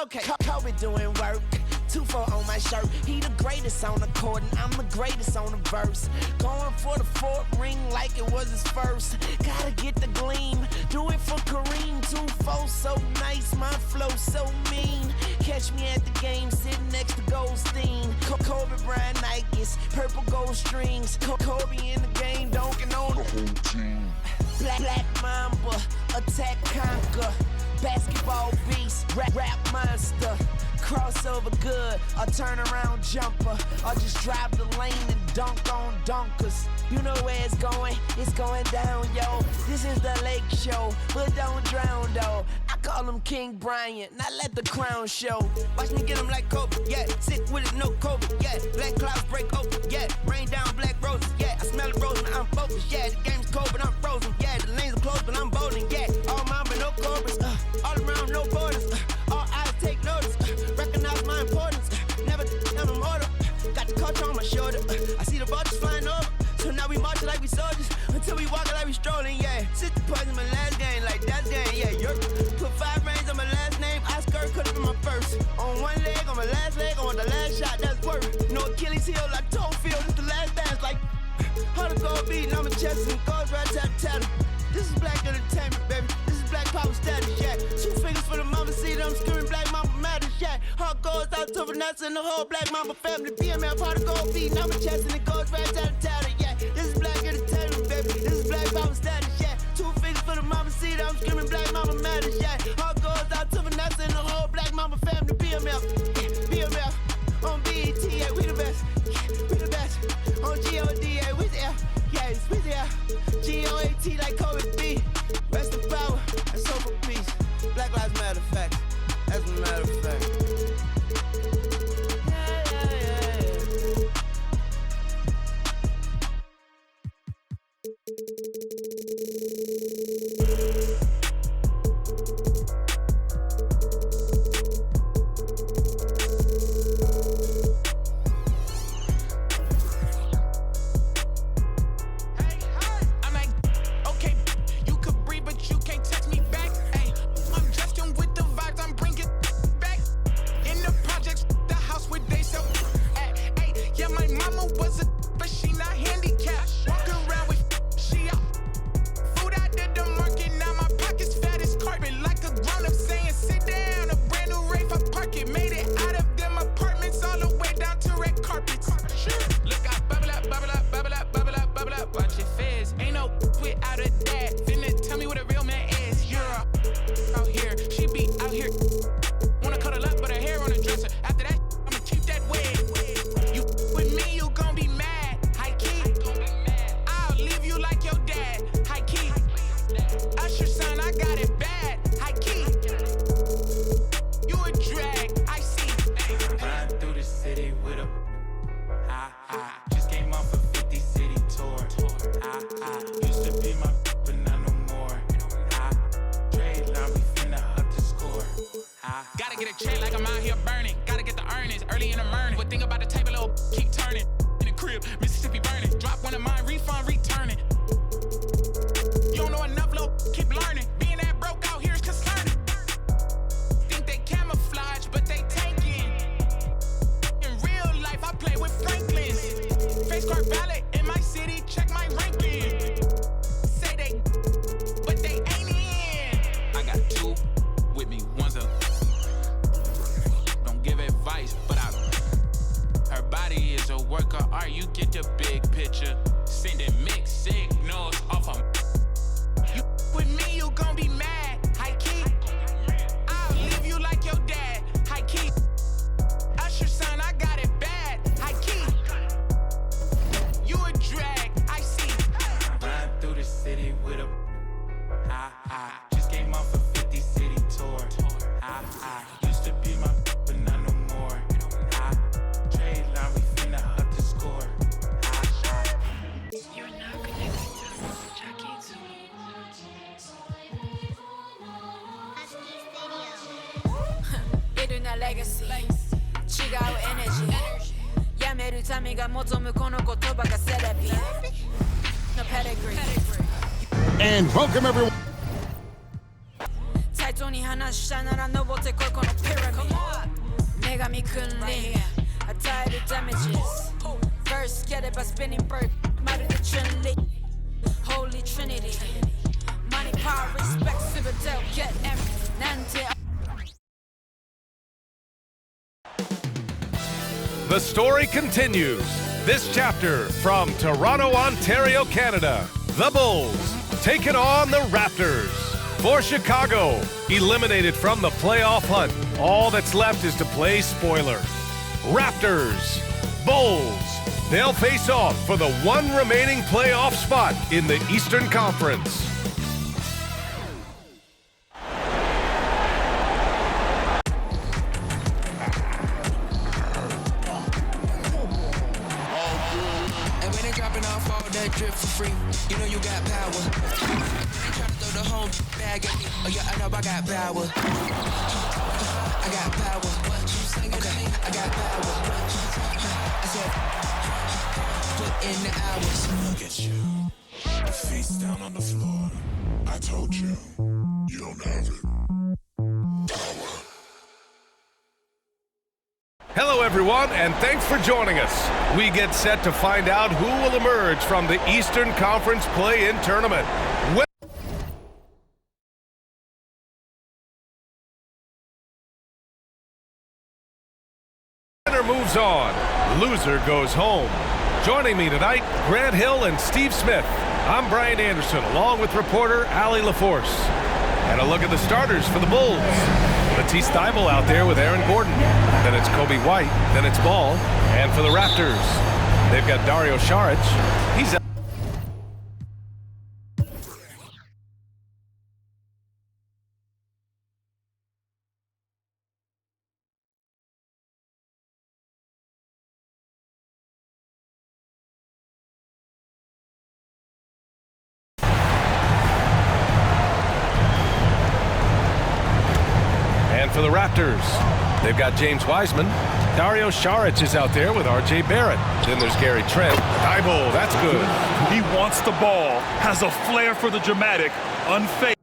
Okay, Kobe doing work. 2-4 on my shirt. He the greatest on the court, and I'm the greatest on the verse. Going for the fourth ring like it was his first. Gotta get the gleam. Do it for Kareem. 2-4 so nice, my flow so mean. Catch me at the game, sitting next to Goldstein. Kobe Bryant Nikes, purple gold strings. Kobe in the game, dunking on the whole team. Black Mamba, attack conquer. Basketball beast, rap monster. Crossover good, a turnaround jumper. Or just drive the lane and dunk on dunkers. You know where it's going down, yo. This is the Lake Show, but don't drown, though. I call him King Bryant, not let the crown show. Watch me get him like Kobe, yeah. Sick with it, no Kobe, yeah. Black clouds break open, yeah. Rain down black roses, yeah. I smell the rose and I'm focused, yeah. The game's cold, but I'm frozen, yeah. The lanes are closed, but I'm bowling, yeah. All mine, but no cobras, all around, no borders. All eyes take notice, recognize my importance. Never I'm a mortal. Got the culture on my shoulder. I see the vultures flying over. So now we marching like we soldiers until we walking like we strolling, yeah. 60 points in my last game, like that's game, yeah. You're put 5 rings on my last name. Oscar could have been my first. On one leg, on my last leg, on the last shot, that's work. No Achilles heel, like toe field, it's the last dance, like how the gold beating on my chest and goes right tat. This is black entertainment, baby. This is black power status, yeah. 2 fingers for the mama, see them screaming black mama matters, yeah. Heart goes out to Vanessa and the whole black mama family. BMF, how the gold beating on my chest and it goes right tat, yeah. This is black entertainment, baby. This is black power status, yeah. 2 fingers for the mama, see them screaming black mama matters, yeah. Heart goes out to Vanessa and the whole black mama family. BMF, yeah. BMF, on BET, yeah. We the best, yeah. We the best. On GOD, yeah. We there, yeah. We there. GOAT like Kobe B. Rest in power and soul for peace. Black Lives Matter fact. That's a matter of fact. legacy 違うエナジーやめる民が望むこの言葉がセレビ No pedigree And welcome everyone 対等に話したなら登ってこいこのピラミッド女神君に与えるダメージ First get it by spinning bird まるで Trinity Holy Trinity Money, power, respect, citadel, get everything なんて The story continues. This chapter from Toronto, Ontario, Canada. The Bulls taking on the Raptors. For Chicago, eliminated from the playoff hunt. All that's left is to play spoiler. Raptors, Bulls. They'll face off for the one remaining playoff spot in the Eastern Conference. Drip for free, you know you got power. Ain't tryna throw the whole bag at me. Oh yeah, I know I got power. I got power. Okay, I got power. I said, put in the hours. Look at you, face down on the floor. I told you, you don't have it. Hello, everyone, and thanks for joining us. We get set to find out who will emerge from the Eastern Conference play-in tournament. Winner moves on. Loser goes home. Joining me tonight, Grant Hill and Steve Smith. I'm Brian Anderson, along with reporter Allie LaForce. And a look at the starters for the Bulls. Matisse Thybulle out there with Aaron Gordon. Then it's Kobe White. Then it's Ball. And for the Raptors, they've got Dario Saric. He's out. For the Raptors, they've got James Wiseman. Dario Saric is out there with R.J. Barrett. Then there's Gary Trent. Thybulle, that's good. He wants the ball, has a flair for the dramatic, unfazed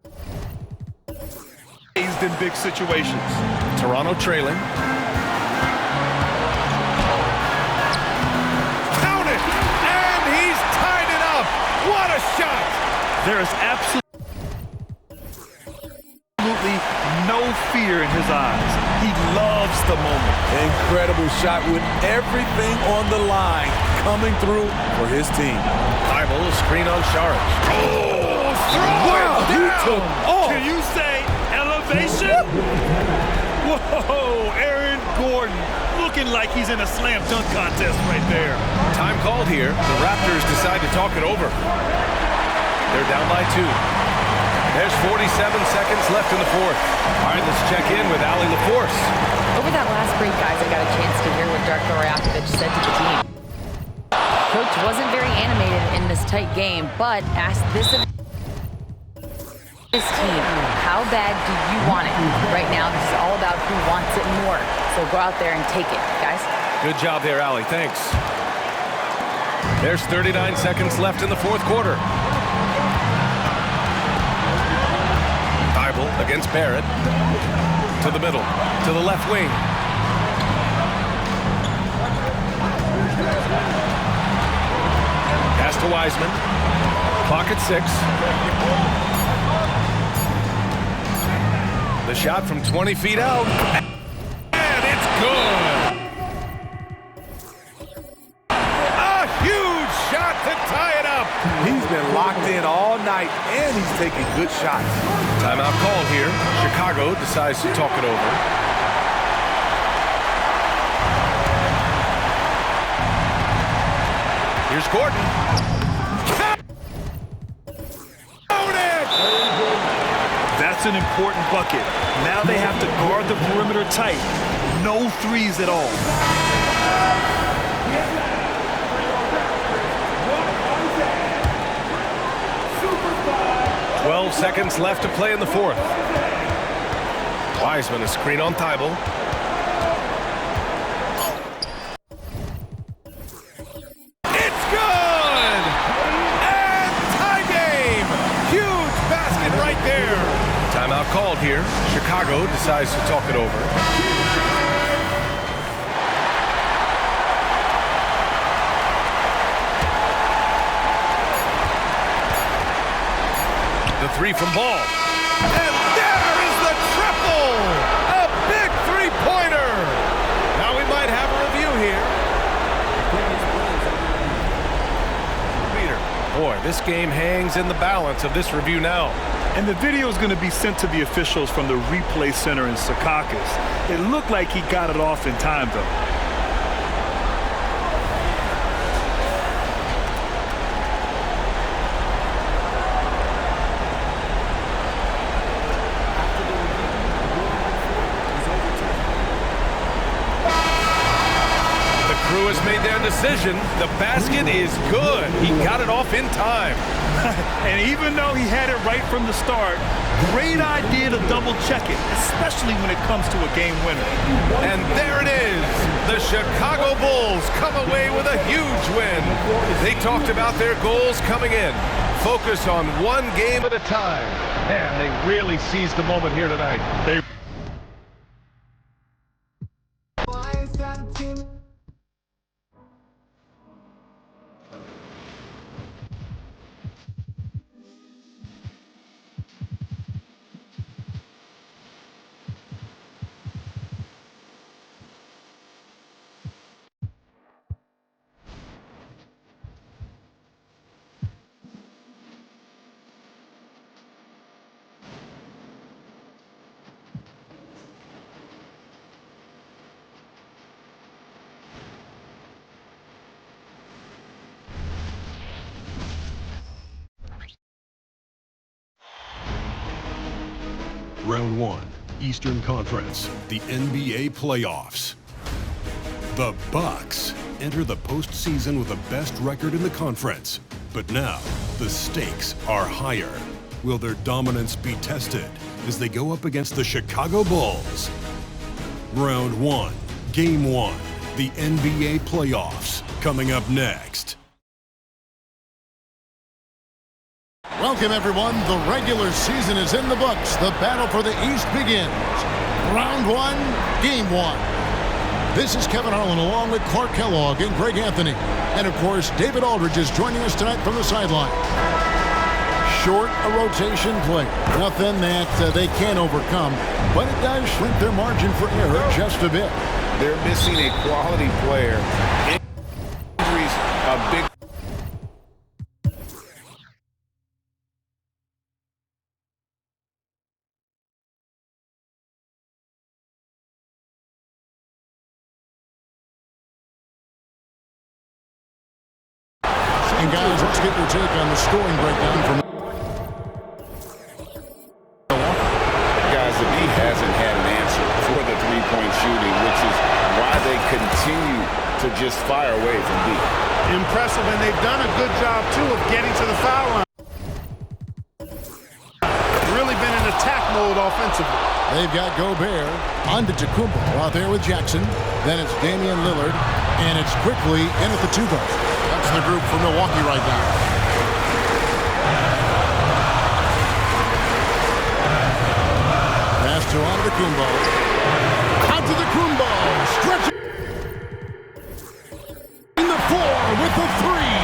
in big situations. Toronto trailing. Count it! And he's tied it up! What a shot! There is absolutely no fear in his eyes. He loves the moment. Incredible shot with everything on the line coming through for his team. Thybulle, a screen on Saric. Oh, Wow, down! Can you say elevation? Whoa, Aaron Gordon looking like he's in a slam dunk contest right there. Time called here. The Raptors decide to talk it over. They're down by 2. There's 47 seconds left in the fourth. All right, let's check in with Allie LaForce. Over that last break, guys, I got a chance to hear what Darko Rajakovic said to the team. Coach wasn't very animated in this tight game, but asked this of his team, how bad do you want it? Right now, this is all about who wants it more. So go out there and take it, guys. Good job there, Allie. Thanks. There's 39 seconds left in the fourth quarter. Against Barrett, to the middle, to the left wing. Pass to Wiseman. Clock at 6. The shot from 20 feet out, and it's good. A huge shot to tie it up. He's been locked in all night, and he's taking good shots. Timeout called here. Chicago decides to talk it over. Here's Gordon. That's an important bucket. Now they have to guard the perimeter tight. No threes at all. 12 seconds left to play in the fourth. Wiseman, a screen on Thybulle. It's good! And tie game! Huge basket right there. Timeout called here. Chicago decides to talk it over. The three from Ball. And there is the triple! A big three-pointer! Now we might have a review here. Boy, this game hangs in the balance of this review now. And the video is going to be sent to the officials from the replay center in Secaucus. It looked like he got it off in time, though. Crew has made their decision. The basket is good. He got it off in time. And even though he had it right from the start, great idea to double check it, especially when it comes to a game winner. And there it is. The Chicago Bulls come away with a huge win. They talked about their goals coming in. Focus on one game at a time. Man, they really seized the moment here tonight. Round 1, Eastern Conference, the NBA playoffs. The Bucks enter the postseason with the best record in the conference. But now, the stakes are higher. Will their dominance be tested as they go up against the Chicago Bulls? Round 1, Game 1, the NBA playoffs, coming up next. Welcome, everyone. The regular season is in the books. The battle for the East begins. Round 1, Game 1. This is Kevin Harlan along with Clark Kellogg and Greg Anthony. And, of course, David Aldridge is joining us tonight from the sideline. Short a rotation play. Nothing that they can't overcome, but it does shrink their margin for error just a bit. They're missing a quality player. Injuries a big. And guys, let's get your take on the scoring breakdown from Guys, the D hasn't had an answer for the three-point shooting, which is why they continue to just fire away from deep. Impressive, and they've done a good job, too, of getting to the foul line. Really been in attack mode offensively. They've got Gobert, Antetokounmpo out there with Jackson. Then it's Damian Lillard, and it's quickly in at the two-guard. That's the group for Milwaukee right now. Pass to Antetokounmpo. Antetokounmpo stretching in the floor with the three.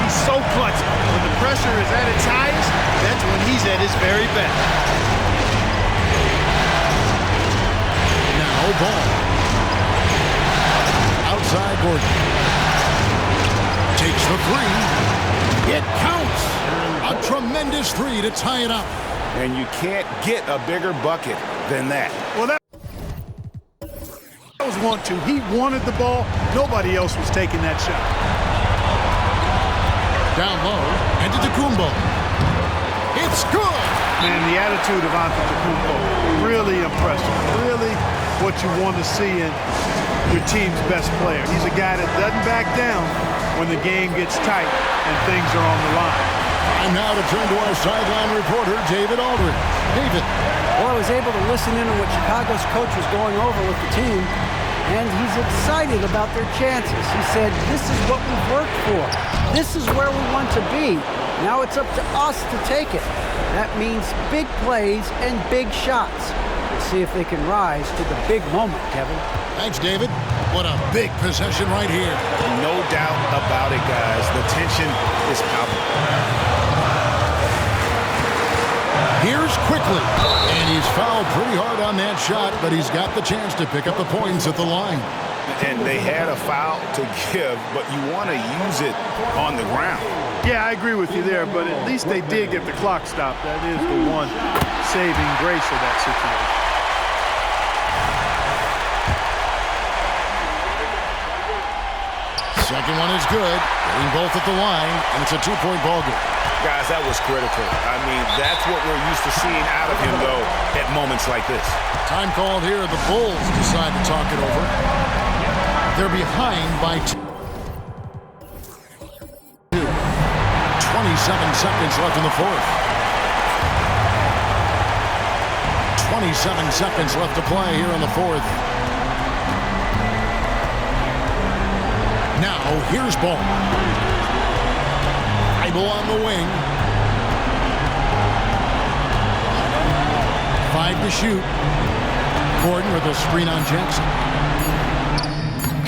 He's so clutch. When the pressure is at its highest, that's when he's at his very best. Now Ball. Outside Gordon. Takes the three. It counts. A tremendous three to tie it up. And you can't get a bigger bucket than that. Well, that was 1-2. He wanted the ball. Nobody else was taking that shot. Down low. Antetokounmpo. It's good. Man, the attitude of Antetokounmpo, really impressive. Really what you want to see in your team's best player. He's a guy that doesn't back down when the game gets tight and things are on the line. And now to turn to our sideline reporter, David Aldridge. David. Well, I was able to listen in on what Chicago's coach was going over with the team, and he's excited about their chances. He said, this is what we've worked for. This is where we want to be. Now it's up to us to take it. That means big plays and big shots. Let's see if they can rise to the big moment, Kevin. Thanks, David. What a big possession right here. No doubt about it, guys. The tension is palpable. Here's Quickly, and he's fouled pretty hard on that shot, but he's got the chance to pick up the points at the line. And they had a foul to give, but you want to use it on the ground. Yeah, I agree with you there, but at least they did get the clock stopped. That is the one saving grace of that situation. Second one is good, getting both at the line, and it's a two-point ball game. Guys, that was critical. I mean, that's what we're used to seeing out of him, though, at moments like this. Time called here. The Bulls decide to talk it over. They're behind by 2. 27 seconds left in the fourth. 27 seconds left to play here in the fourth. Now, here's ball. Bible on the wing. 5 to shoot. Gordon with a screen on Jackson.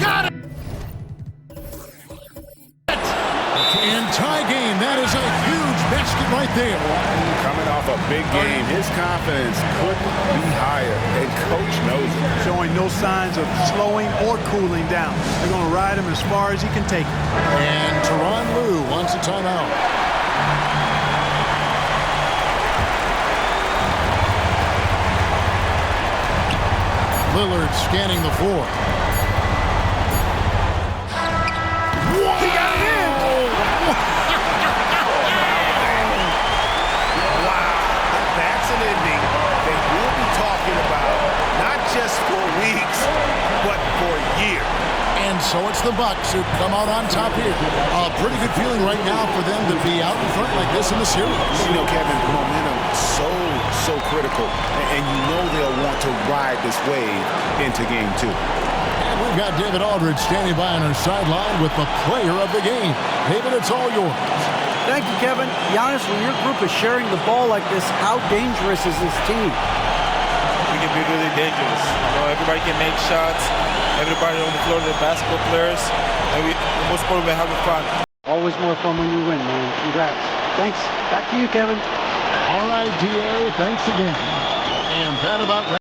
Got it! And tie game. That is a huge basket right there. Coming off a big game, his confidence couldn't be higher, and Coach knows it. Showing no signs of slowing or cooling down. They're going to ride him as far as he can take it. And Tyronn Lue wants a timeout. Lillard scanning the floor. He got it in! Wow, that's an ending that we'll be talking about, not just for weeks, but for years. And so it's the Bucks who come out on top here. A pretty good feeling right now for them to be out in front like this in the series. You know, Kevin, momentum so critical, and you know they'll want to ride this wave into game 2. And we've got David Aldridge standing by on our sideline with the player of the game. David, it's all yours. Thank you, Kevin. Giannis, when your group is sharing the ball like this, how dangerous is this team? We can be really dangerous. You know, everybody can make shots. Everybody on the floor, the basketball players. And the most important, we're having fun. Always more fun when you win, man. Congrats. Thanks. Back to you, Kevin. All right, DA, thanks again. And that about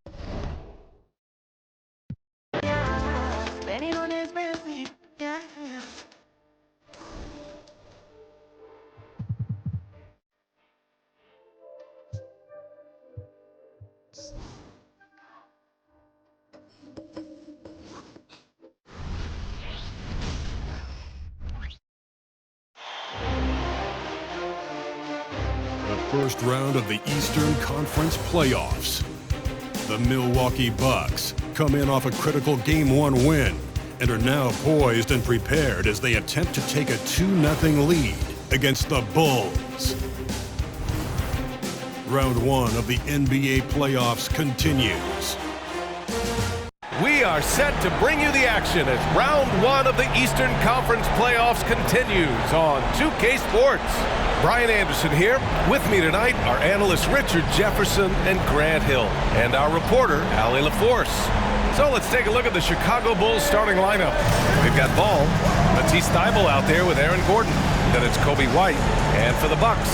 First round of the Eastern Conference playoffs. The Milwaukee Bucks come in off a critical Game 1 win and are now poised and prepared as they attempt to take a 2-0 lead against the Bulls. Round 1 of the NBA playoffs continues. We are set to bring you the action as round 1 of the Eastern Conference playoffs continues on 2K Sports. Brian Anderson here. With me tonight are analysts Richard Jefferson and Grant Hill, and our reporter, Allie LaForce. So let's take a look at the Chicago Bulls starting lineup. We've got Ball, Matisse Thybulle out there with Aaron Gordon. Then it's Kobe White. And for the Bucks,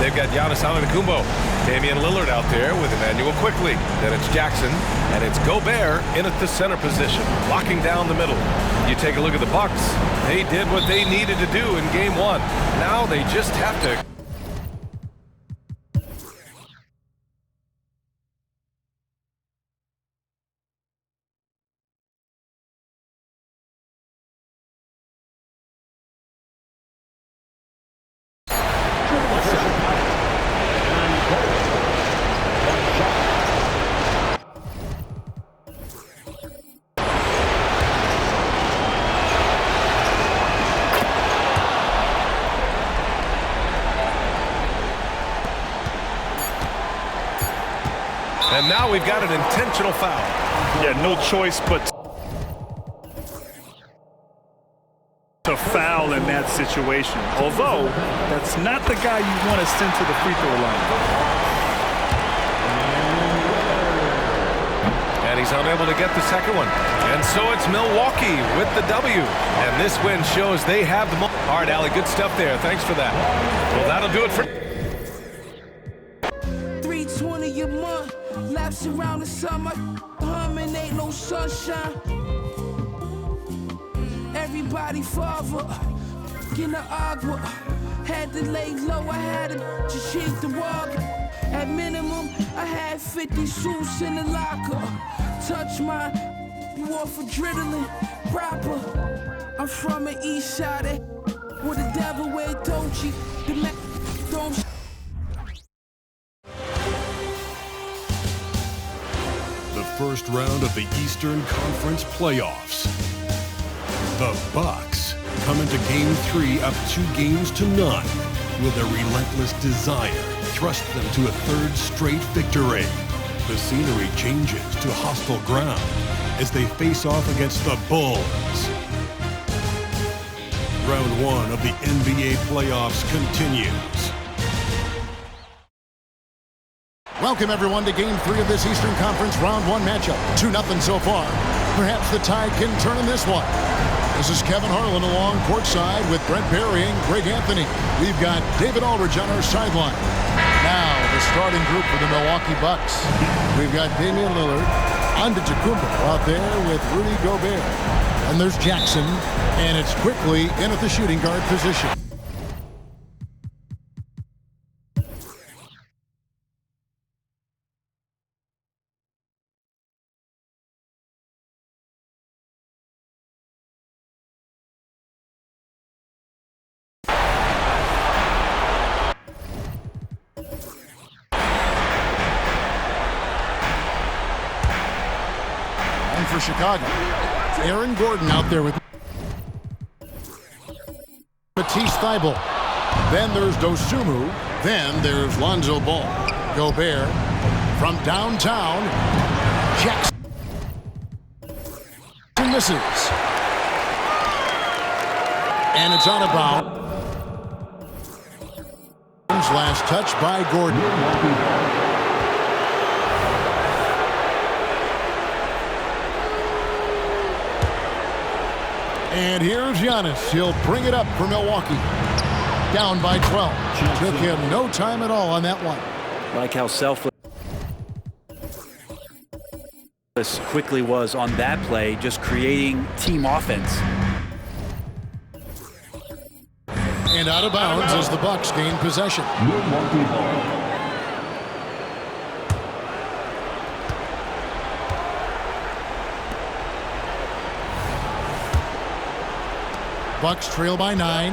they've got Giannis Antetokounmpo, Damian Lillard out there with Emmanuel Quickly. Then it's Jackson, and it's Gobert in at the center position, locking down the middle. You take a look at the Bucks. They did what they needed to do in Game 1. Now they just have to And now we've got an intentional foul. Yeah, no choice but to foul in that that situation. Although, that's not the guy you want to send to the free throw line. And he's unable to get the second one. And so it's Milwaukee with the W. And this win shows they have the most. All right, Allie, good stuff there. Thanks for that. Well, that'll do it for... 320 a month, laps around the summer, humming, ain't no sunshine. Everybody father, in the agua, had to lay low, I had to just hit the wall. At minimum, I had 50 suits in the locker. Touch my, you off adrenaline, proper. I'm from the east side, where the devil wear Doji, the man don't. The first round of the Eastern Conference playoffs. The Bucks come into Game 3 up 2-0 with a relentless desire thrust them to a third straight victory. The scenery changes to hostile ground as they face off against the Bulls. Round 1 of the NBA playoffs continues. Welcome, everyone, to Game 3 of this Eastern Conference Round 1 matchup. 2-0 so far. Perhaps the tide can turn in this one. This is Kevin Harlan along courtside with Brent Barry and Greg Anthony. We've got David Aldridge on our sideline. Now, the starting group for the Milwaukee Bucks. We've got Damian Lillard, Antetokounmpo out there with Rudy Gobert. And there's Jackson, and it's quickly in at the shooting guard position. For Chicago, Aaron Gordon out there with Matisse Thybulle. Then there's Dosunmu. Then there's Lonzo Ball. Gobert from downtown. Jackson misses. And it's out of bounds. Last touch by Gordon. And here's Giannis. He'll bring it up for Milwaukee. Down by 12. Took him no time at all on that one. Like how selfless quickly was on that play, just creating team offense. And out of bounds as the Bucks gain possession. Bucks trail by 9.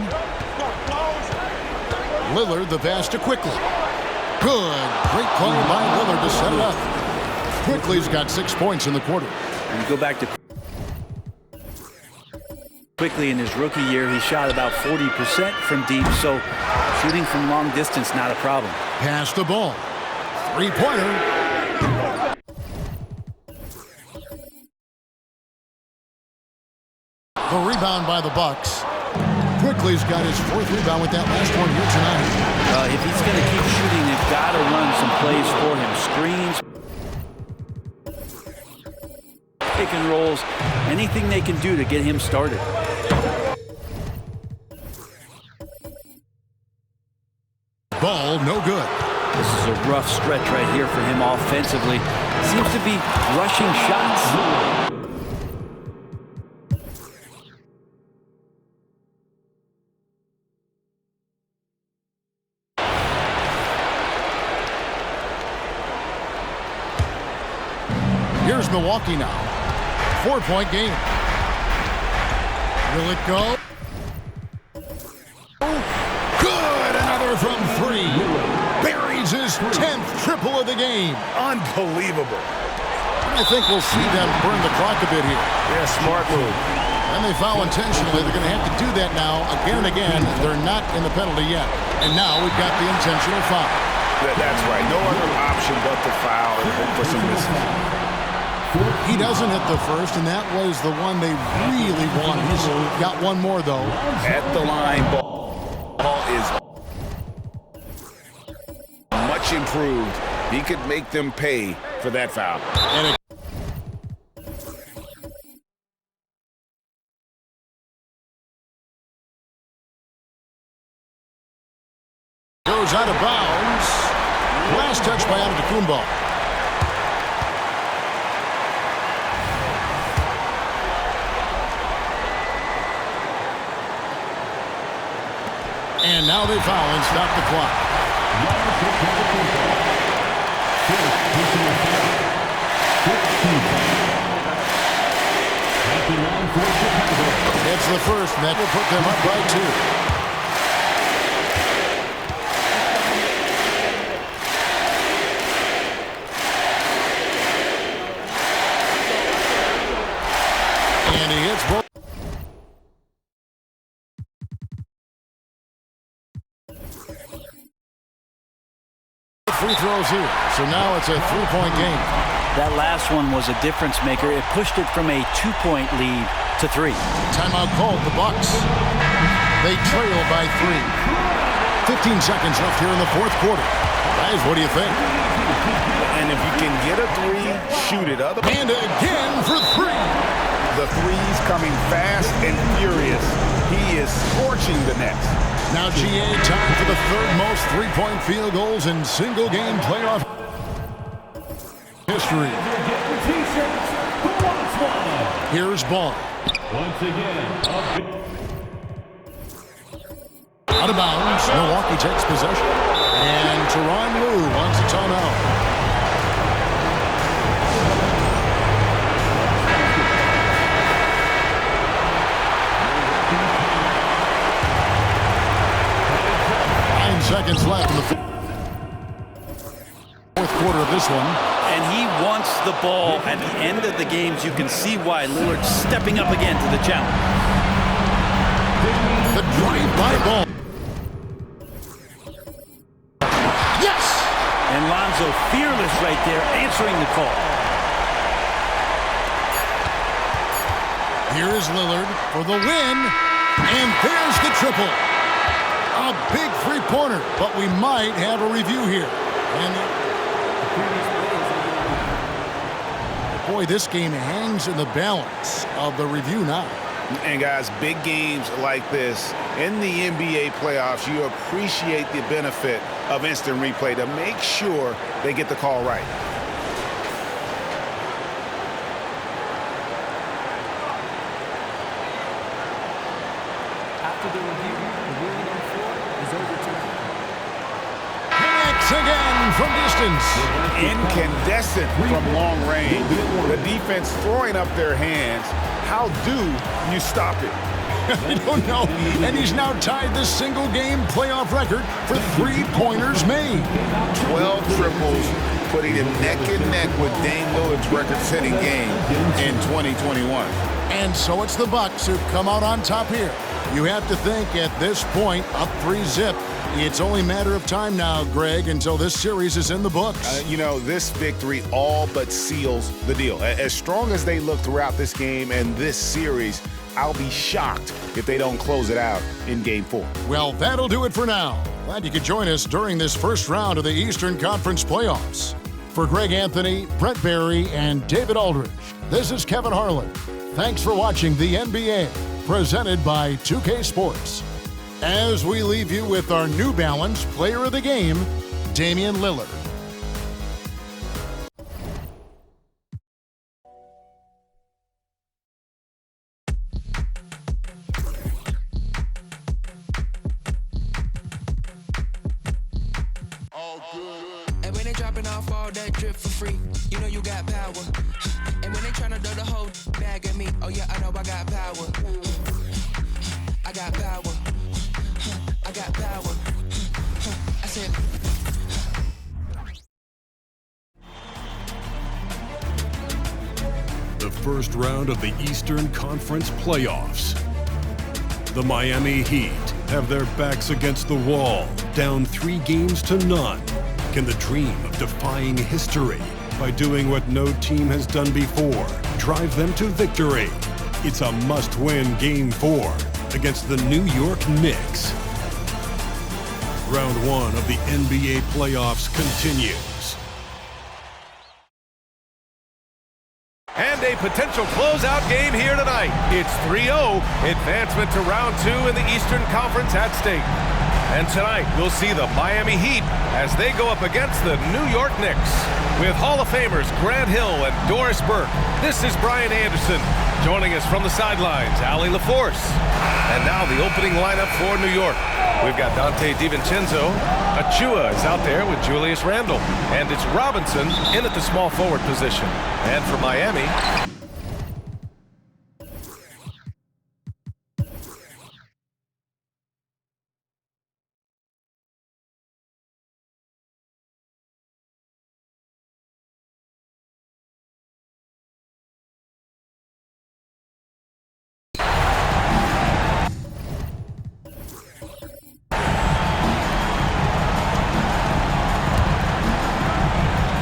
Lillard, the pass to Quickly. Good. Great play by Lillard to set it up. Quickly's got 6 points in the quarter. And you go back to Quickly in his rookie year, he shot about 40% from deep, so shooting from long distance, not a problem. Pass the ball. Three-pointer. The rebound by the Bucks. Quickly's got his 4th rebound with that last one here tonight. If he's going to keep shooting, they've got to run some plays for him. Screens, pick and rolls, anything they can do to get him started. Ball, no good. This is a rough stretch right here for him offensively. Seems to be rushing shots. Here's Milwaukee now. 4-point game. Will it go? Good! Another from 3. Buries his 10th triple of the game. Unbelievable. I think we'll see them burn the clock a bit here. Yeah, smart move. And they foul intentionally. They're going to have to do that now again and again. They're not in the penalty yet. And now we've got the intentional foul. That's right. No other option but to foul and hope for some misses. He doesn't hit the first, and that was the one they really wanted. He's got one more, though. At the line, ball is much improved. He could make them pay for that foul. And it goes out of bounds. Last touch by Antetokounmpo. And now they foul and stop the clock. It's the first, and that will put them up by 2. And he hits both. Free throws here, so now it's a 3-point game. That last one was a difference maker. It pushed it from a 2-point lead to 3. Timeout called, the Bucks. They trail by 3. 15 seconds left here in the fourth quarter. Guys, what do you think? And if you can get a 3, shoot it. And again for 3. The threes coming fast and furious. He is scorching the Nets. Now GA time for the third most three-point field goals in single-game playoff history. Here's Ball. Once again, out of bounds. Milwaukee takes possession. And Tyronn Lue wants a timeout. Seconds left in the fourth quarter of this one. And he wants the ball at the end of the games. You can see why Lillard's stepping up again to the challenge. The drive-by ball. Yes! And Lonzo fearless right there, answering the call. Here is Lillard for the win. And there's the triple. A big three-pointer, but we might have a review here. And boy, this game hangs in the balance of the review now. And guys, big games like this in the NBA playoffs, you appreciate the benefit of instant replay to make sure they get the call right. After the review, the ruling on the floor is overturned. Connects again from distance. Incandescent from long range. The defense throwing up their hands. How do you stop it? I don't know. And he's now tied the single-game playoff record for three-pointers made. 12 triples, putting him neck and neck with Dame Lillard's record-setting game in 2021. And so it's the Bucks who come out on top here. You have to think at this point, up 3-zip. It's only a matter of time now, Greg, until this series is in the books. You know, this victory all but seals the deal. As strong as they look throughout this game and this series, I'll be shocked if they don't close it out in Game 4. Well, that'll do it for now. Glad you could join us during this first round of the Eastern Conference playoffs. For Greg Anthony, Brett Barry, and David Aldridge, this is Kevin Harlan. Thanks for watching the NBA, presented by 2K Sports. As we leave you with our New Balance Player of the Game, Damian Lillard. And when they dropping off all that drip for free, you know you got power. And when they tryna do the whole bag at me, oh yeah, I know I got power. I got power. I got power. I said. The first round of the Eastern Conference playoffs. The Miami Heat have their backs against the wall, down 3-0. Can the dream of defying history by doing what no team has done before, drive them to victory. It's a must-win Game 4 against the New York Knicks. Round 1 of the NBA playoffs continues. And a potential closeout game here tonight. It's 3-0, advancement to round 2 in the Eastern Conference at stake. And tonight, we'll see the Miami Heat as they go up against the New York Knicks. With Hall of Famers Grant Hill and Doris Burke, this is Brian Anderson. Joining us from the sidelines, Allie LaForce. And now the opening lineup for New York. We've got Dante DiVincenzo. Achua is out there with Julius Randle. And it's Robinson in at the small forward position. And for Miami,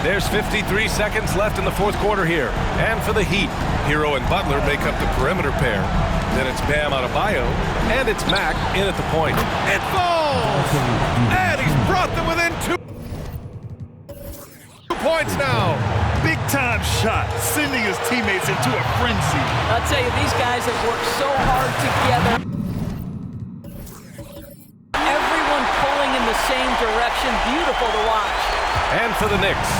there's 53 seconds left in the fourth quarter here. And for the Heat, Hero and Butler make up the perimeter pair. Then it's Bam Adebayo, and it's Mack in at the point. It falls! And he's brought them within 2 points now. Big-time shot, sending his teammates into a frenzy. I'll tell you, these guys have worked so hard together. Everyone pulling in the same direction. Beautiful to watch. And for the Knicks,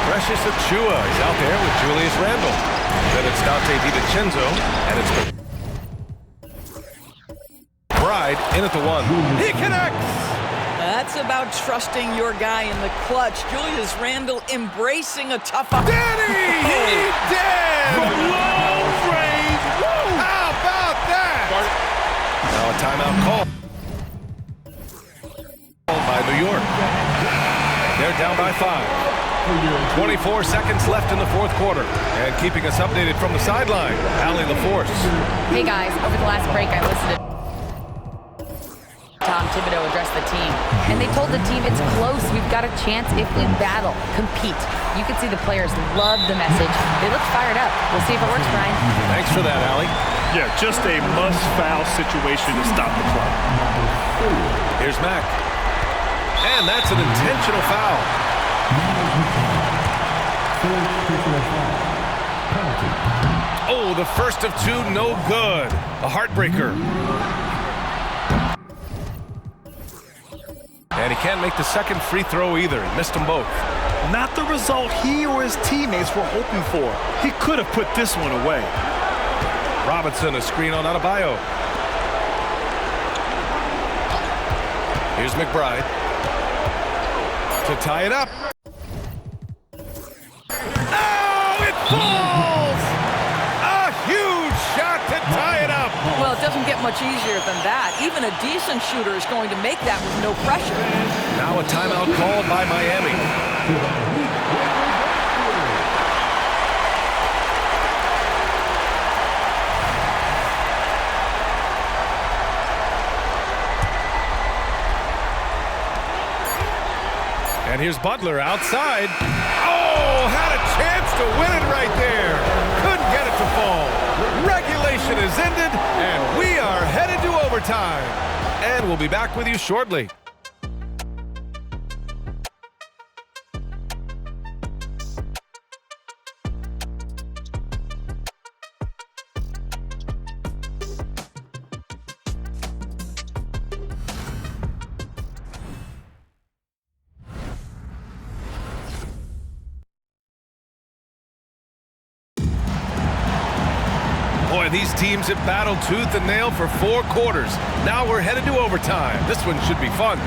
Precious Achua is out there with Julius Randle. Then it's Dante DiVincenzo, and it's McBride in at the 1. He connects! That's about trusting your guy in the clutch. Julius Randle embracing a tough... Danny! He did! From long range! Woo! How about that? Now a timeout called by New York. They're down by 5. 24 seconds left in the fourth quarter. And keeping us updated from the sideline, Allie LaForce. Hey guys, over the last break I listened to Tom Thibodeau address the team. And they told the team it's close. We've got a chance if we battle, compete. You can see the players love the message. They look fired up. We'll see if it works, Brian. Thanks for that, Allie. Yeah, just a must-foul situation to stop the clock. Here's Mack. And that's an intentional foul. Oh, the first of 2, no good. A heartbreaker. And he can't make the second free throw either. He missed them both. Not the result he or his teammates were hoping for. He could have put this one away. Robinson, a screen on Adebayo. Here's McBride to tie it up. Oh, it falls! A huge shot to tie it up. Well, it doesn't get much easier than that. Even a decent shooter is going to make that with no pressure. Now a timeout called by Miami. And here's Butler outside. Oh, had a chance to win it right there. Couldn't get it to fall. Regulation is ended, and we are headed to overtime. And we'll be back with you shortly. Boy, these teams have battled tooth and nail for 4 quarters. Now we're headed to overtime. This one should be fun.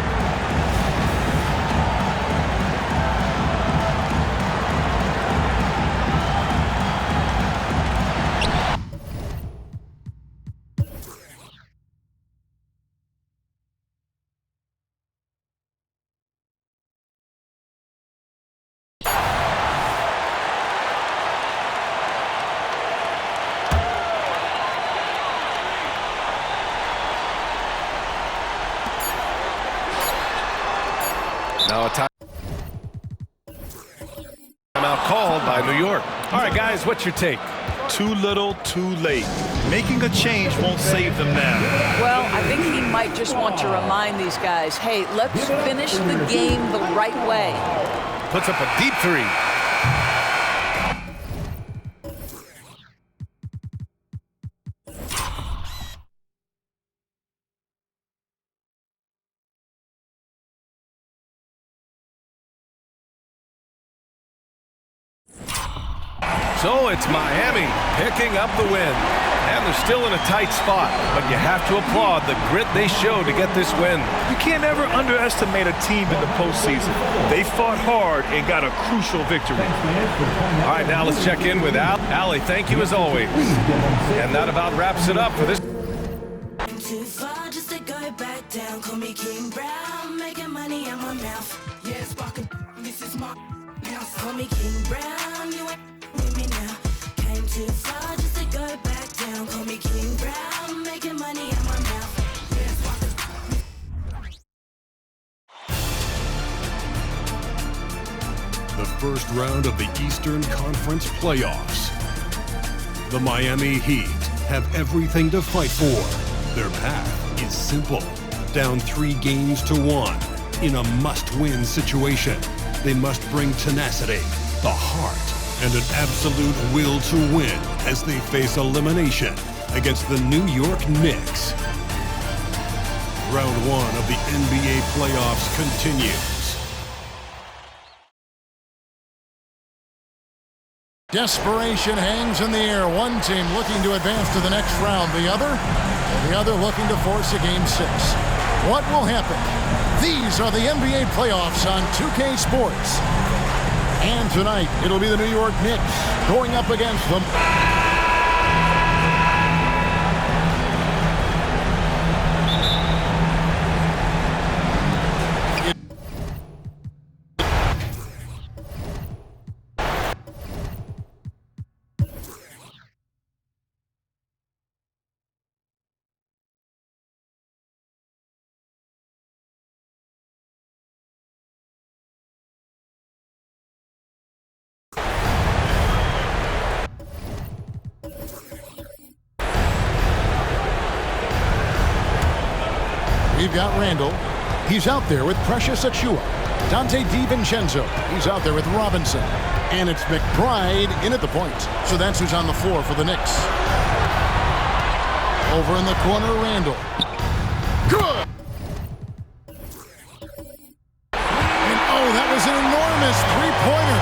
Now a Timeout called by New York. All right, guys, what's your take? Too little, too late. Making a change won't save them now. Well, I think he might just want to remind these guys, hey, let's finish the game the right way. Puts up a deep three. So it's Miami picking up the win. And they're still in a tight spot, but you have to applaud the grit they showed to get this win. You can't ever underestimate a team in the postseason. They fought hard and got a crucial victory. All right, now let's check in with Al. Allie, thank you as always. And that about wraps it up for this. Too far just to go back down. Call me King Brown, making money in my mouth. Yes, walking, this is my house. Call me King Brown, you ain't with me now. Came too far just to go back down. Call me King Brown, making money in my mouth. Yes, walking. The first round of the Eastern Conference playoffs. The Miami Heat have everything to fight for. Their path is simple. Down 3-1 in a must-win situation. They must bring tenacity, the heart, and an absolute will to win as they face elimination against the New York Knicks. Round 1 of the NBA playoffs continues. Desperation hangs in the air. One team looking to advance to the next round. The other looking to force a Game 6. What will happen? These are the NBA playoffs on 2K Sports. And tonight, it'll be the New York Knicks going up against them. We've got Randall. He's out there with Precious Achiuwa. Dante DiVincenzo. He's out there with Robinson. And it's McBride in at the point. So that's who's on the floor for the Knicks. Over in the corner, Randall. Good! And oh, that was an enormous three-pointer.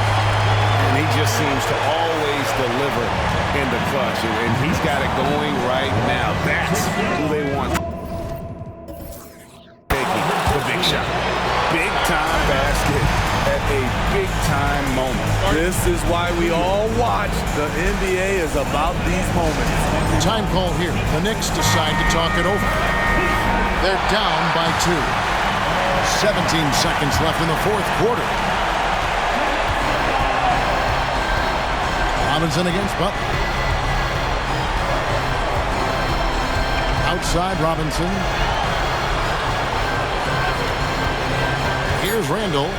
And he just seems to always deliver in the clutch. And he's got it going right now. That's who they want. Big shot. Big time basket at a big time moment. This is why we all watch. The NBA is about these moments. Time call here. The Knicks decide to talk it over. They're down by 2. 17 seconds left in the fourth quarter. Robinson against Butler. Outside Robinson. Here's Randall.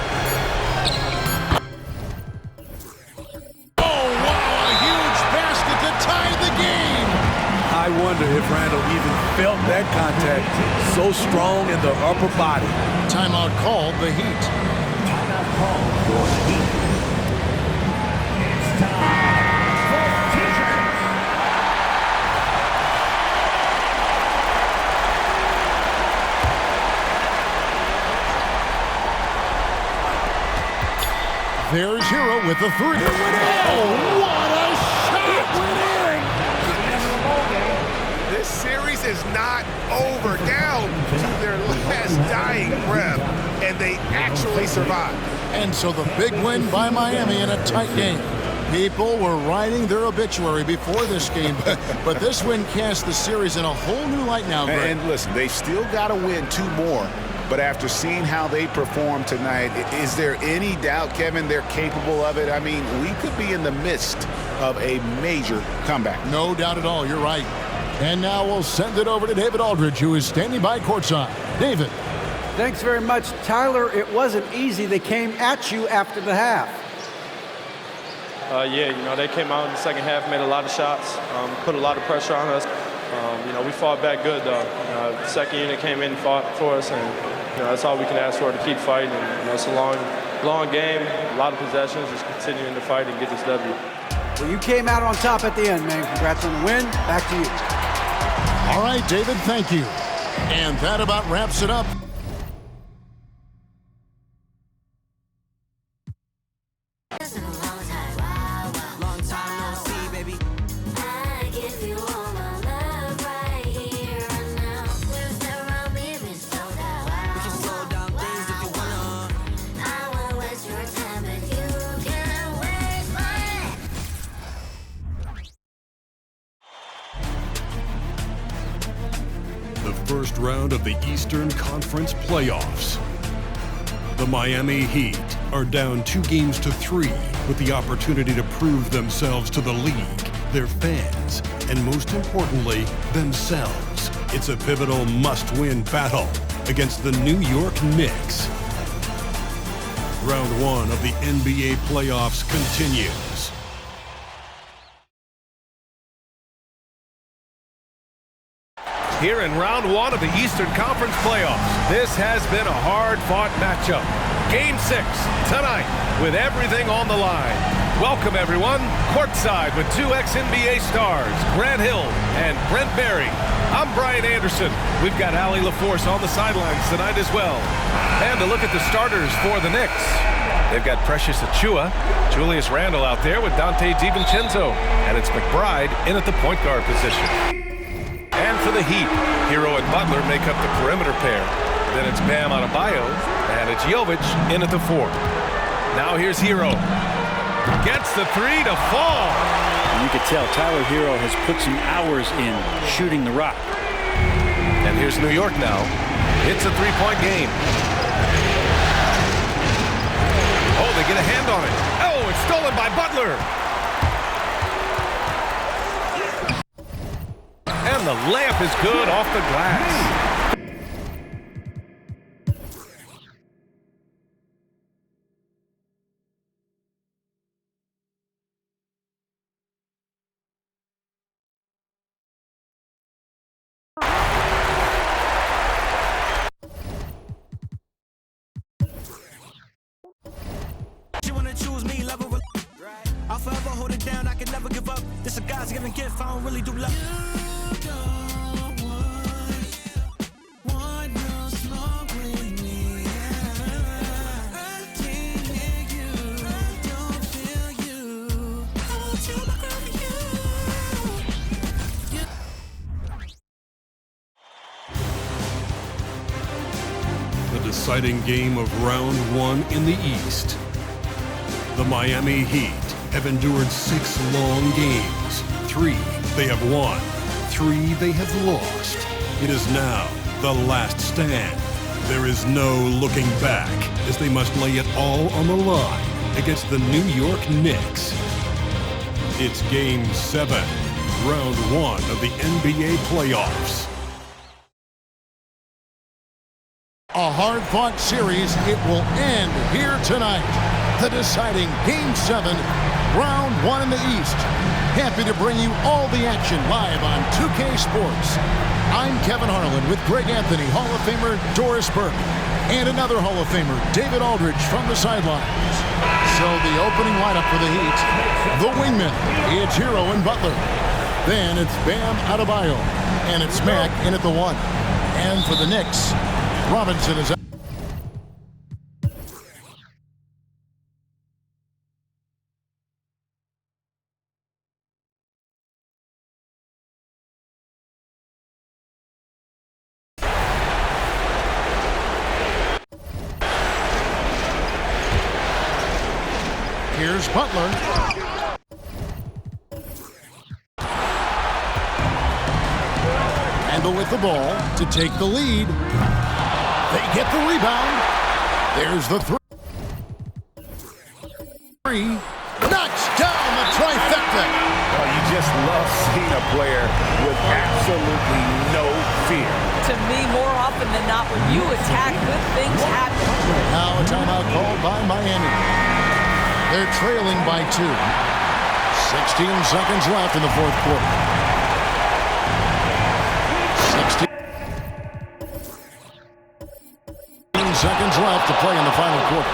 Oh, wow, a huge basket to tie the game. I wonder if Randall even felt that contact. So strong in the upper body. Timeout called the Heat. Timeout called for the Heat. It's time for teachers. There's Hero with the 3. Oh, what a shot! This series is not over. Down to their last dying breath, and they actually survived. And so the big win by Miami in a tight game. People were writing their obituary before this game, but this win cast the series in a whole new light now, Greg. And listen, they've still got to win 2 more. But after seeing how they performed tonight, is there any doubt, Kevin, they're capable of it? I mean, we could be in the midst of a major comeback. No doubt at all. You're right. And now we'll send it over to David Aldridge, who is standing by courtside. David. Thanks very much, Tyler. It wasn't easy. They came at you after the half. Yeah, you know, they came out in the second half, made a lot of shots, put a lot of pressure on us. You know, we fought back good, though. The second unit came in and fought for us, and, you know, that's all we can ask for, to keep fighting. And, you know, it's a long game, a lot of possessions, just continuing to fight and get this W. Well, you came out on top at the end, man. Congrats on the win. Back to you. All right, David, thank you. And that about wraps it up. First round of the Eastern Conference playoffs. The Miami Heat are down 2-3 with the opportunity to prove themselves to the league, their fans, and most importantly, themselves. It's a pivotal must-win battle against the New York Knicks. Round 1 of the NBA playoffs continues. Here in round 1 of the Eastern Conference playoffs, this has been a hard-fought matchup. Game 6 tonight with everything on the line. Welcome, everyone, courtside with 2 ex-NBA stars, Grant Hill and Brent Barry. I'm Brian Anderson. We've got Allie LaForce on the sidelines tonight as well. And to look at the starters for the Knicks. They've got Precious Achiuwa, Julius Randle out there with Dante DiVincenzo, and it's McBride in at the point guard position. And for the Heat, Hero and Butler make up the perimeter pair. Then it's Bam Adebayo, and it's Jovic in at the 4. Now here's Hero. Gets the 3 to fall. And you can tell Tyler Hero has put some hours in shooting the rock. And here's New York now. It's a 3-point game. Oh, they get a hand on it. Oh, it's stolen by Butler. And the layup is good off the glass. You wanna choose me, love or I'll forever hold it down, I can never give up. This a God's given gift, I don't really do love. The deciding game of round 1 in the East. The Miami Heat have endured 6 long games. 3 they have won, 3 they have lost. It is now the last stand. There is no looking back as they must lay it all on the line against the New York Knicks. It's Game 7, Round 1 of the NBA playoffs. A hard-fought series. It will end here tonight. The deciding Game 7, Round 1 in the East. Happy to bring you all the action live on 2K Sports. I'm Kevin Harlan with Greg Anthony, Hall of Famer Doris Burke, and another Hall of Famer, David Aldridge, from the sidelines. So the opening lineup for the Heat, the wingmen, it's Hero and Butler. Then it's Bam Adebayo, and it's Mack in at the 1. And for the Knicks, Robinson is out. Here's Butler. Randle with the ball to take the lead. They get the rebound. There's the 3. Knocks down the trifecta. Oh, you just love seeing a player with absolutely no fear. To me, more often than not, when you attack, good things happen. Now a timeout called by Miami. They're trailing by 2. 16 seconds left in the fourth quarter. 16 seconds left to play in the final quarter.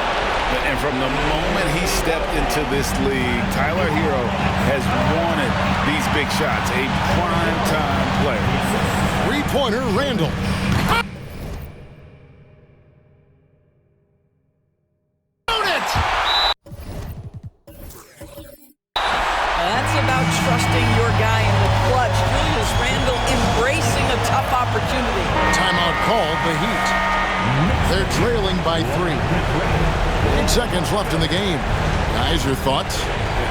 And from the moment he stepped into this league, Tyler Hero has wanted these big shots. A prime-time player. Three-pointer, Randall. That's about trusting your guy in the clutch. Julius Randle embracing a tough opportunity. Timeout called the Heat. They're trailing by 3. 8 seconds left in the game. Guys, your thoughts?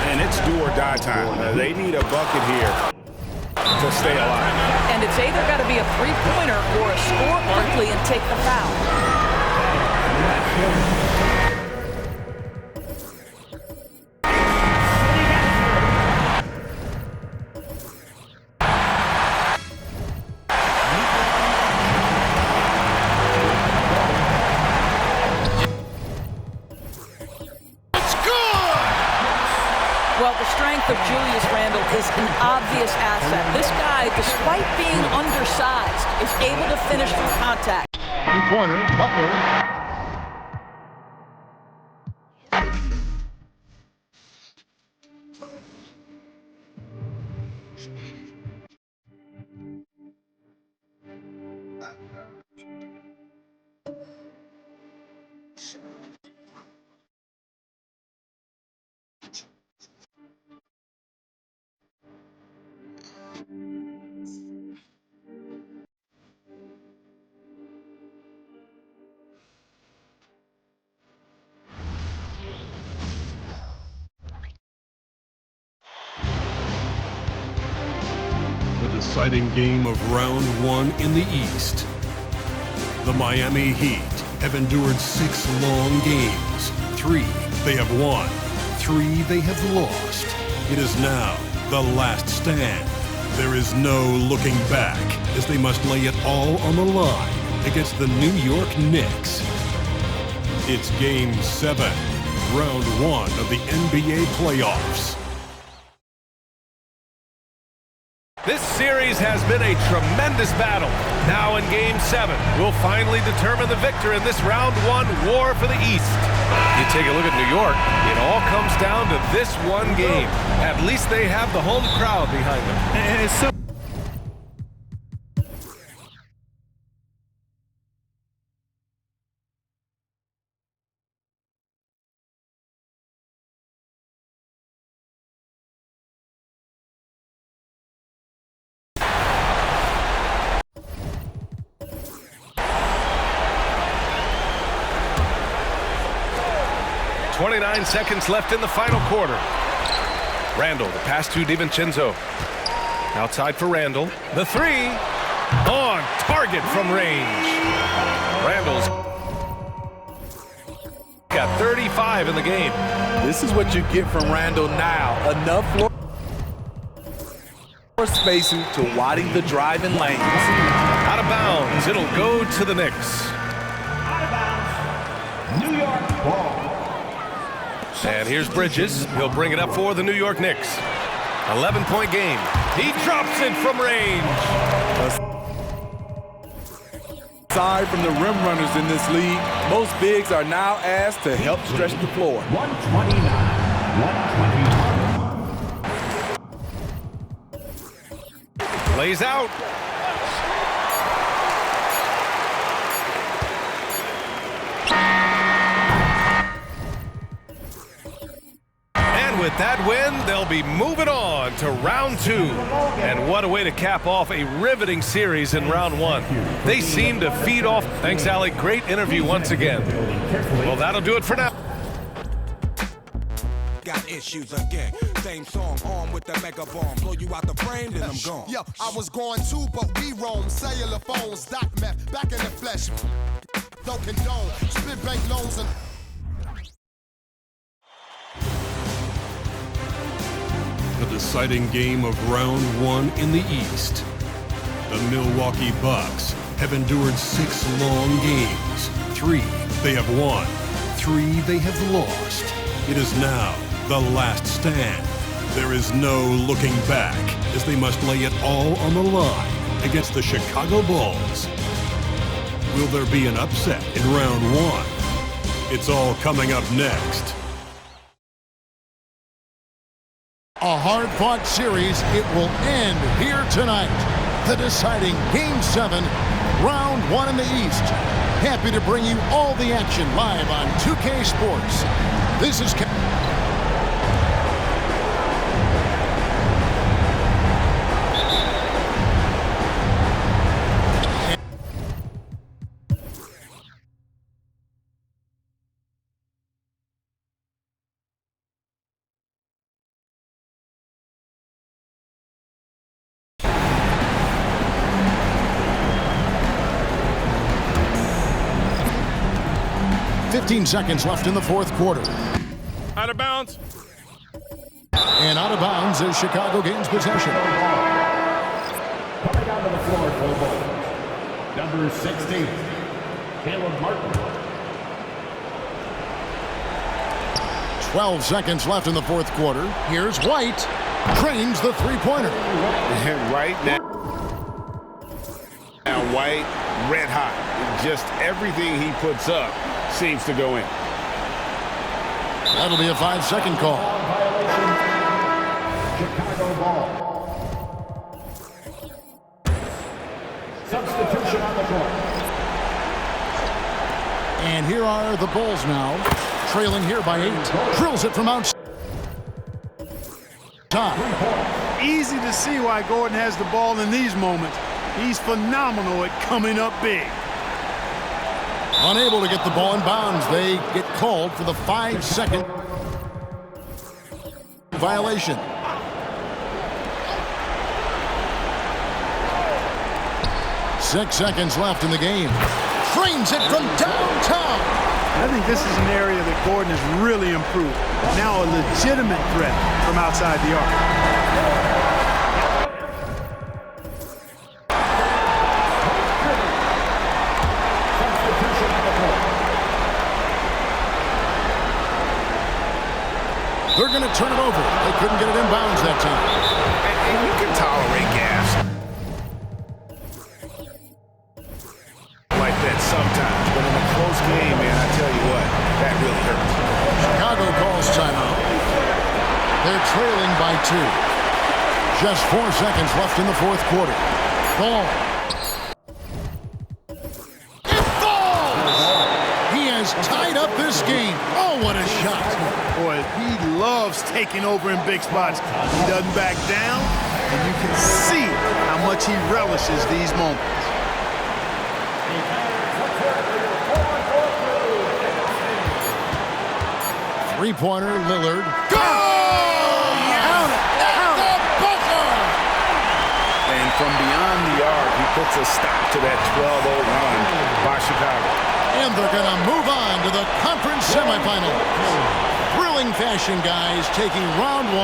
And it's do or die time. They need a bucket here to stay alive. And it's either got to be a three-pointer or a score quickly and take the foul. Well, the strength of Julius Randle is an obvious asset. This guy, despite being undersized, is able to finish through contact. Three-pointer, Butler. Deciding game of round 1 in the East. The Miami Heat have endured 6 long games. 3 they have won, 3 they have lost. It is now the last stand. There is no looking back as they must lay it all on the line against the New York Knicks. It's Game 7, Round 1 of the NBA playoffs. This series has been a tremendous battle. Now in Game 7, we'll finally determine the victor in this Round 1 war for the East. You take a look at New York, it all comes down to this one game. At least they have the home crowd behind them. And it's so 29 seconds left in the final quarter. Randle, the pass to DiVincenzo. Outside for Randle. The 3 on target from range. Randle's got 35 in the game. This is what you get from Randle now. Enough floor spacing to widen the driving lanes. Out of bounds. It'll go to the Knicks. New York ball. And here's Bridges. He'll bring it up for the New York Knicks. 11-point game. He drops it from range. Aside from the rim runners in this league, most bigs are now asked to help stretch the floor. 129. 121. Lays out. With that win, they'll be moving on to round 2. And what a way to cap off a riveting series in round 1. They seem to feed off. Thanks, Ali. Great interview once again. Well, that'll do it for now. Got issues again. Same song, armed with the mega bomb. Blow you out the frame, then I'm gone. Yo, I was going too, but we roam. Cellular phones, doc meth, back in the flesh. Don't condone, spit bank loans and... The deciding game of round 1 in the East. The Milwaukee Bucks have endured 6 long games. 3 they have won, 3 they have lost. It is now the last stand. There is no looking back as they must lay it all on the line against the Chicago Bulls. Will there be an upset in round one? It's all coming up next. A hard-fought series. It will end here tonight. The deciding Game 7, Round 1 in the East. Happy to bring you all the action live on 2K Sports. This is seconds left in the fourth quarter. Out of bounds. And out of bounds as Chicago gains possession. Coming down to the floor for the Bulls. Number 16, Caleb Martin. 12 seconds left in the fourth quarter. Here's White. Trains the three-pointer. And right now, White, red hot. Just everything he puts up seems to go in. That'll be a 5-second call. Chicago ball. Substitution on the court. And here are the Bulls now, trailing here by 8. Drills it from outside. Easy to see why Gordon has the ball in these moments. He's phenomenal at coming up big. Unable to get the ball in bounds. They get called for the 5-second violation. Six seconds left in the game. Trains it from downtown. I think this is an area that Gordon has really improved. Now a legitimate threat from outside the arc. They're going to turn it over. They couldn't get it in bounds that time. And you can tolerate gas like that sometimes. But in a close game, man, I tell you what, that really hurts. Chicago calls timeout. They're trailing by 2. Just 4 seconds left in the fourth quarter. Ball. It falls! He has tied up this game. Oh, what a shot. Boy, he loves taking over in big spots. He doesn't back down, and you can see how much he relishes these moments. Three-pointer, Lillard. Go! Count it! At the buzzer! And from beyond the arc, he puts a stop to that 12-0 run by Chicago. And they're going to move on to the conference semifinals. Thrilling fashion, guys, taking round 1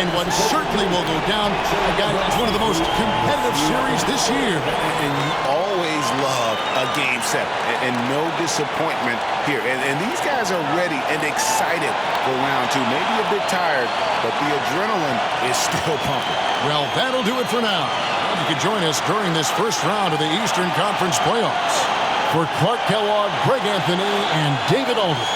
in what certainly will go down as one of the most competitive series this year. And you always love a game 7, and no disappointment here. And these guys are ready and excited for round 2. Maybe a bit tired, but the adrenaline is still pumping. Well, that'll do it for now. You can join us during this first round of the Eastern Conference playoffs. For Clark Kellogg, Greg Anthony, and David Alden.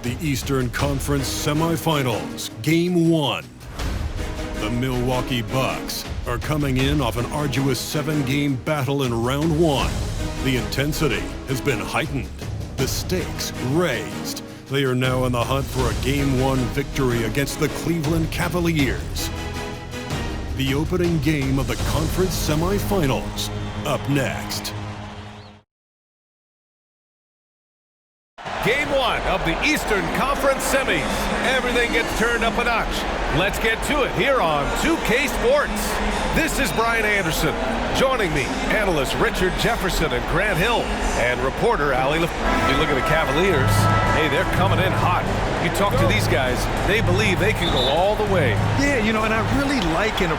The Eastern Conference semifinals, Game 1. The Milwaukee Bucks are coming in off an arduous 7-game battle in round 1. The intensity has been heightened, the stakes raised. They are now in the hunt for a Game 1 victory against the Cleveland Cavaliers. The opening game of the conference semifinals, up next. Game 1 of the Eastern Conference Semis. Everything gets turned up a notch. Let's get to it here on 2K Sports. This is Brian Anderson. Joining me, analysts Richard Jefferson and Grant Hill, and reporter Allie LaForce. You look at the Cavaliers, hey, they're coming in hot. You talk to these guys, they believe they can go all the way. Yeah, you know, and I really like an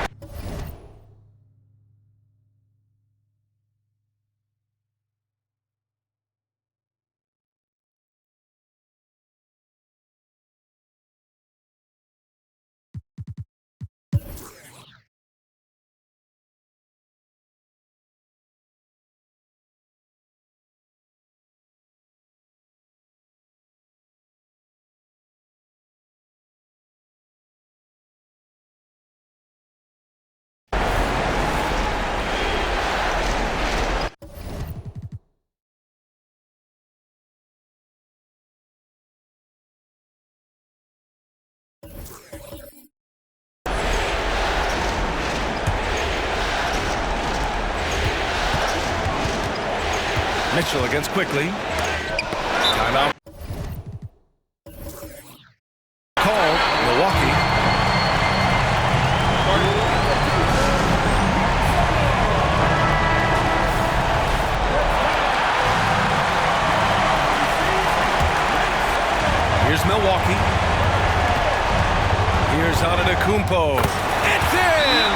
Mitchell against quickly. Timeout. Called Milwaukee. Here's Milwaukee. Here's Antetokounmpo. It's in!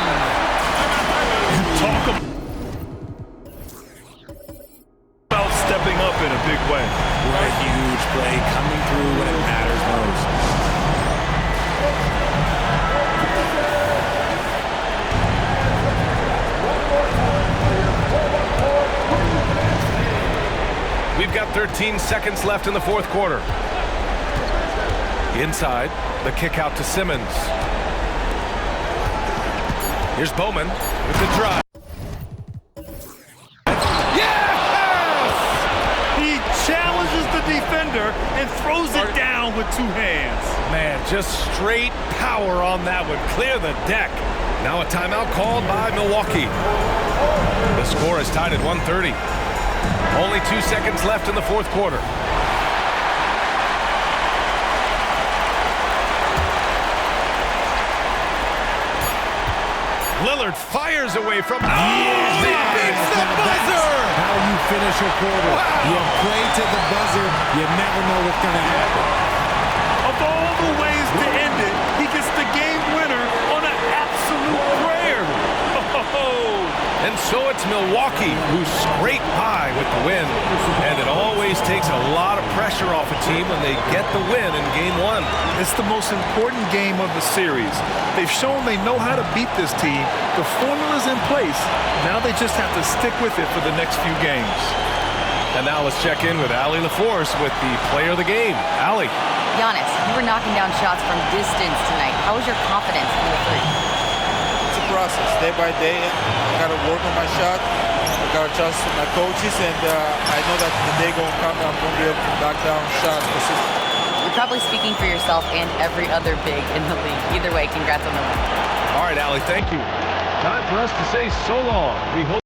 talk about stepping up in a big way. What a huge play coming through when it matters most. We've got 13 seconds left in the fourth quarter. Inside, the kick out to Simmons. Here's Bowman with the drive. He challenges the defender and throws it down with two hands. Man, just straight power on that one. Clear the deck. Now a timeout called by Milwaukee. The score is tied at 130. Only 2 seconds left in the fourth quarter. Lillard fires away from... Yeah, he beats the buzzer! How you finish a quarter. Wow. You play to the buzzer. You never know what's going to happen. Of all the ways to end it, he gets the game winner on an absolute prayer. And so it's Milwaukee who scrape by with the win. And it always takes a lot of pressure off a team when they get the win in Game 1. It's the most important game of the series. They've shown they know how to beat this team. The formula's in place. Now they just have to stick with it for the next few games. And now let's check in with Allie LaForce with the player of the game. Allie. Giannis, you were knocking down shots from distance tonight. How was your confidence in the three? It's a process, day by day. I got to work on my shot. I got to trust my coaches, and I know that the day going to come, I'm going to be able to knock down shots consistently. You're probably speaking for yourself and every other big in the league. Either way, congrats on the win. All right, Allie, thank you. Time for us to say so long. We hope